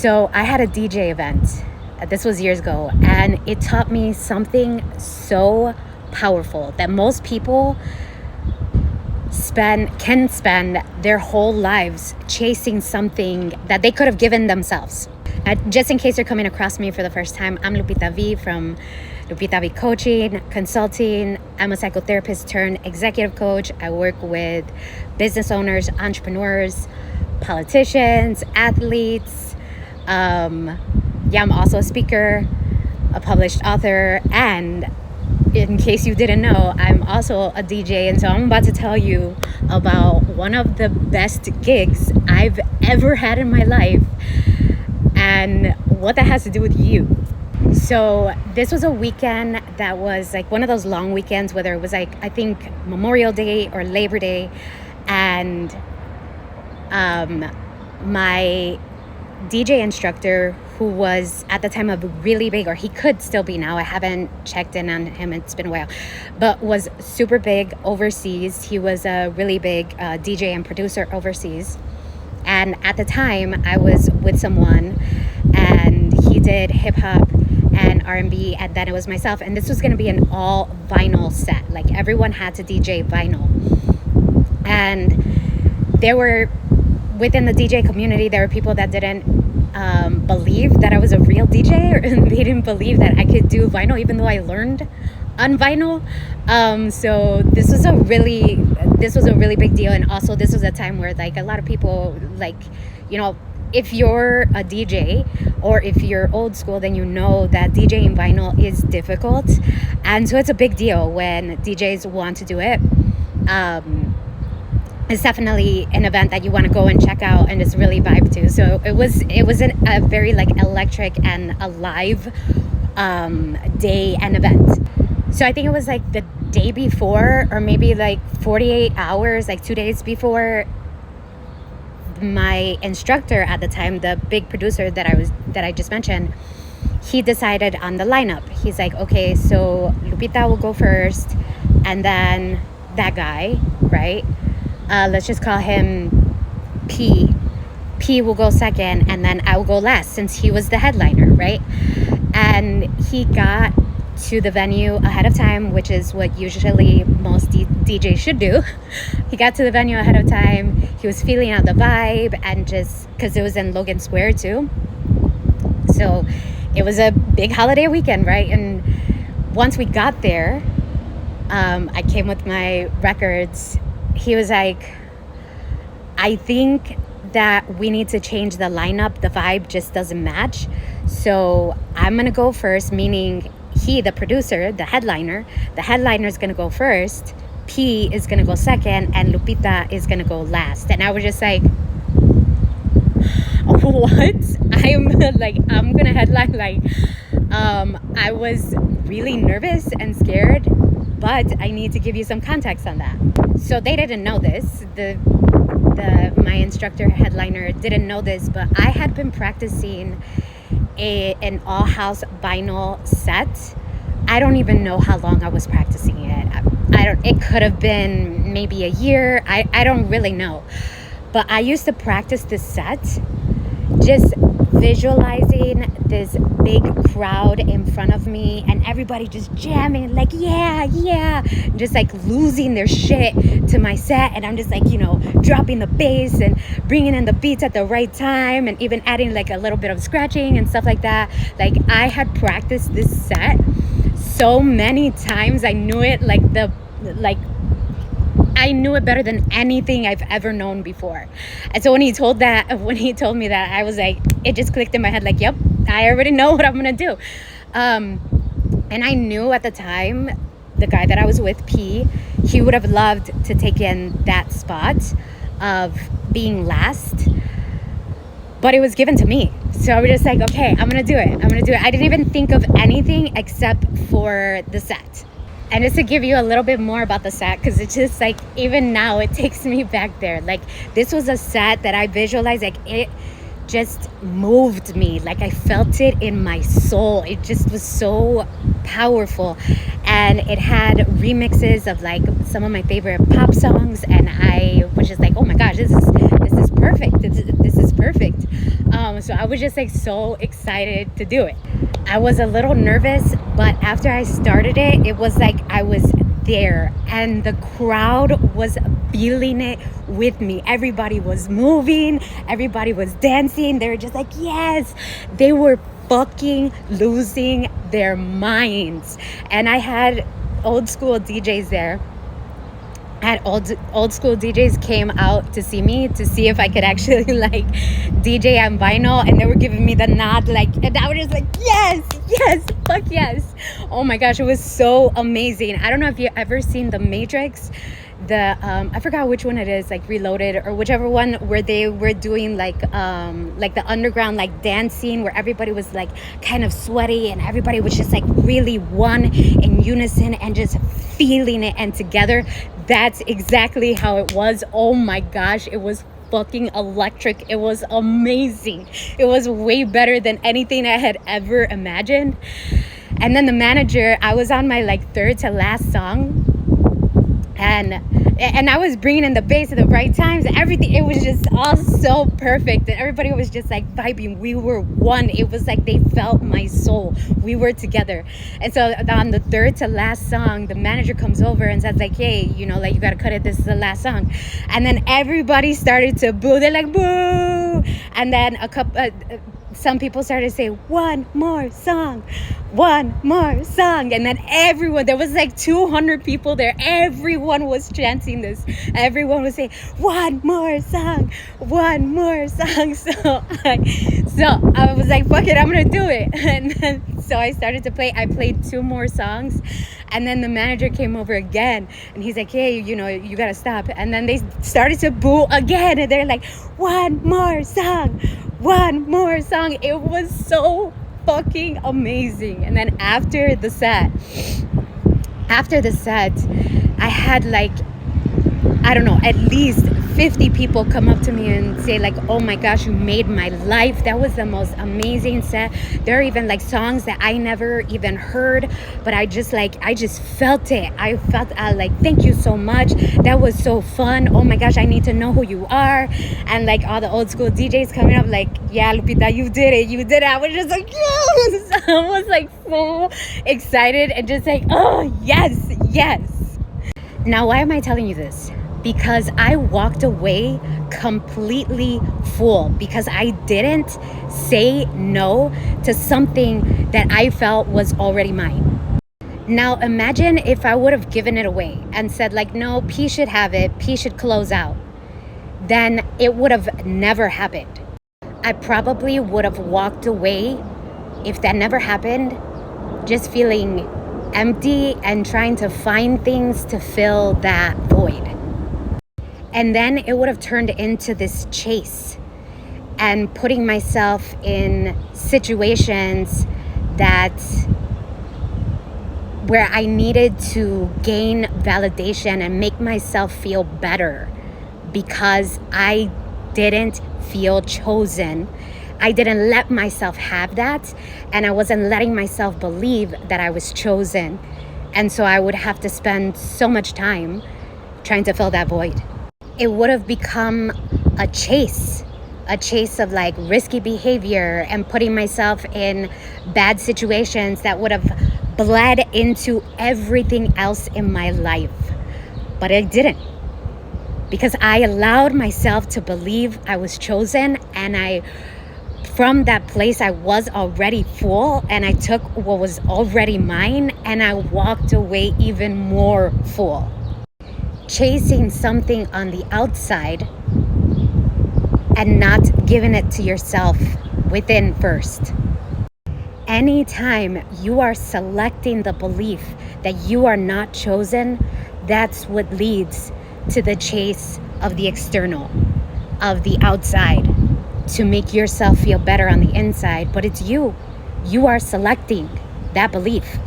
So I had a DJ event. This was years ago, and it taught me something so powerful that most people can spend their whole lives chasing something that they could have given themselves. Just in case you're coming across me for the first time, I'm Lupita V from Lupita V Coaching, Consulting. I'm a psychotherapist turned executive coach. I work with business owners, entrepreneurs, politicians, athletes. I'm also a speaker, a published author, and in case you didn't know, I'm also a DJ. And so I'm about to tell you about one of the best gigs I've ever had in my life and what that has to do with you. So this was a weekend that was like one of those long weekends, whether it was like, I think Memorial Day or Labor Day. And my DJ instructor, who was at the time a really big, or he could still be now, I haven't checked in on him, it's been a while, but was super big overseas. He was a really big DJ and producer overseas. And at the time I was with someone and he did hip hop and R&B, and then it was myself, and this was going to be an all vinyl set. Like everyone had to DJ vinyl. And there were, within the DJ community, there were people that didn't believe that I was a real DJ, or they didn't believe that I could do vinyl, even though I learned on vinyl. So this was a really big deal. And also this was a time where like a lot of people, like, you know, if you're a DJ or if you're old school, then you know that DJing vinyl is difficult. And so it's a big deal when DJs want to do it. It's definitely an event that you want to go and check out, and it's really vibe too. So it was a very like electric and alive day and event. So I think it was like the day before, or maybe like 48 hours, like 2 days before, my instructor at the time, the big producer that I just mentioned, he decided on the lineup. He's like, okay, so Lupita will go first, and then that guy, right? Let's just call him P. P will go second, and then I will go last, since he was the headliner, right? And he got to the venue ahead of time, which is what usually most DJs should do. He got to the venue ahead of time. He was feeling out the vibe, and just because it was in Logan Square too. So it was a big holiday weekend, right? And once we got there, I came with my records. He was like, I think that we need to change the lineup. The vibe just doesn't match. So I'm going to go first, meaning he, the producer, the headliner is going to go first. P is going to go second, and Lupita is going to go last. And I was just like, what? I'm going to headline. Like, I was really nervous and scared, but I need to give you some context on that. So they didn't know this. My instructor headliner didn't know this, but I had been practicing an all house vinyl set. I don't even know how long I was practicing it. It could have been maybe a year. I don't really know. But I used to practice this set, just visualizing this big crowd in front of me and everybody just jamming, like, yeah, just like losing their shit to my set. And I'm just like, you know, dropping the bass and bringing in the beats at the right time, and even adding like a little bit of scratching and stuff like that. Like, I had practiced this set so many times. I knew it I knew it better than anything I've ever known before. And so when he told me that, I was like, it just clicked in my head, like, yep, I already know what I'm gonna do. And I knew at the time, the guy that I was with, P, he would have loved to take in that spot of being last, but it was given to me. So I was just like, okay, I'm gonna do it. I didn't even think of anything except for the set. And just to give you a little bit more about the set, because it's just like, even now it takes me back there. Like, this was a set that I visualized, like, it just moved me. Like, I felt it in my soul. It just was so powerful. And it had remixes of like some of my favorite pop songs, and I was just like, oh my gosh, this is perfect. This is perfect. So I was just like so excited to do it. I was a little nervous, but after I started it, it was like I was there and the crowd was feeling it with me. Everybody was moving, everybody was dancing. They were just like, yes. They were fucking losing their minds. And I had old school DJs there. Old school DJs came out to see me, to see if I could actually like DJ on vinyl, and they were giving me the nod, like, and I was just like, yes, fuck yes. Oh my gosh, it was so amazing. I don't know if you ever seen The Matrix, I forgot which one it is, like Reloaded or whichever one, where they were doing like the underground like dancing, where everybody was like kind of sweaty and everybody was just like really one in unison and just feeling it and together. That's exactly how it was. Oh my gosh, it was fucking electric. It was amazing. It was way better than anything I had ever imagined. And then the manager, I was on my like third to last song, and I was bringing in the bass at the right times. Everything, it was just all so perfect, and everybody was just like vibing. We were one. It was like they felt my soul. We were together. And so on the third to last song, the manager comes over and says like, hey, you know, like, you gotta cut it, this is the last song. And then everybody started to boo. They're like, boo. And then some people started to say, one more song. And then everyone, there was like 200 people there. Everyone was chanting this. Everyone was saying, one more song. So I was like, fuck it, I'm gonna do it. And then, so I started to play. I played 2 more songs. And then the manager came over again. And he's like, hey, you know, you gotta stop. And then they started to boo again. And they're like, one more song. It was so fucking amazing. And then after the set, I had like, I don't know, at least 50 people come up to me and say like, oh my gosh, you made my life. That was the most amazing set. There are even like songs that I never even heard, but I just felt it. I felt like, thank you so much. That was so fun. Oh my gosh, I need to know who you are. And like all the old school DJs coming up like, yeah, Lupita, you did it. I was just like, yes. I was like so excited and just like, oh yes. Now, why am I telling you this? Because I walked away completely full, because I didn't say no to something that I felt was already mine. Now imagine if I would have given it away and said like, no, P should have it, P should close out. Then it would have never happened. I probably would have walked away, if that never happened, just feeling empty and trying to find things to fill that void. And then it would have turned into this chase and putting myself in situations where I needed to gain validation and make myself feel better, because I didn't feel chosen. I didn't let myself have that, and I wasn't letting myself believe that I was chosen. And so I would have to spend so much time trying to fill that void. It would have become a chase of like risky behavior and putting myself in bad situations that would have bled into everything else in my life. But it didn't, because I allowed myself to believe I was chosen, and from that place, I was already full, and I took what was already mine and I walked away even more full. Chasing something on the outside and not giving it to yourself within first. Anytime you are selecting the belief that you are not chosen, that's what leads to the chase of the external, of the outside, to make yourself feel better on the inside. But it's you. You are selecting that belief.